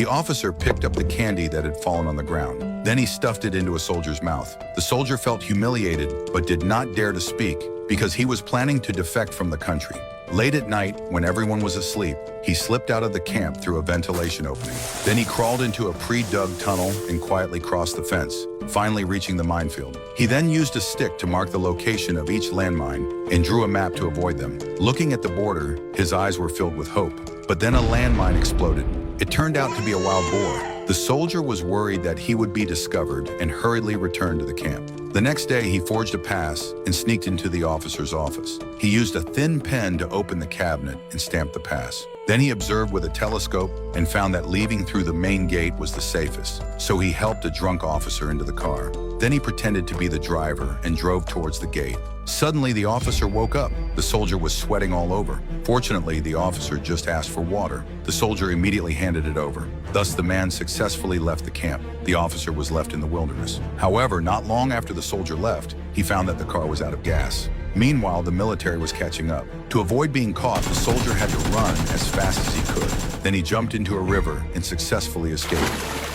The officer picked up the candy that had fallen on the ground. Then he stuffed it into a soldier's mouth. The soldier felt humiliated, but did not dare to speak because he was planning to defect from the country. Late at night, when everyone was asleep, he slipped out of the camp through a ventilation opening. Then he crawled into a pre-dug tunnel and quietly crossed the fence, finally reaching the minefield. He then used a stick to mark the location of each landmine and drew a map to avoid them. Looking at the border, his eyes were filled with hope. But then a landmine exploded. It turned out to be a wild boar. The soldier was worried that he would be discovered and hurriedly returned to the camp. The next day, he forged a pass and sneaked into the officer's office. He used a thin pen to open the cabinet and stamp the pass. Then he observed with a telescope and found that leaving through the main gate was the safest. So he helped a drunk officer into the car. Then he pretended to be the driver and drove towards the gate. Suddenly, the officer woke up. The soldier was sweating all over. Fortunately, the officer just asked for water. The soldier immediately handed it over. Thus, the man successfully left the camp. The officer was left in the wilderness. However, not long after the soldier left, he found that the car was out of gas. Meanwhile, the military was catching up. To avoid being caught, the soldier had to run as fast as he could. Then he jumped into a river and successfully escaped.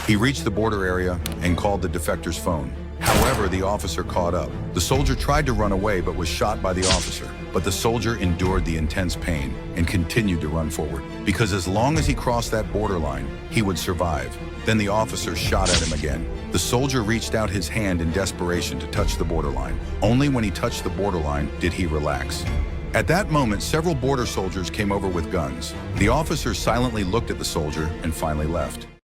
He reached the border area and called the defector's phone. However, the officer caught up. The soldier tried to run away but was shot by the officer. But the soldier endured the intense pain and continued to run forward, because as long as he crossed that borderline, he would survive. Then the officer shot at him again. The soldier reached out his hand in desperation to touch the borderline. Only when he touched the borderline did he relax. At that moment, several border soldiers came over with guns. The officer silently looked at the soldier and finally left.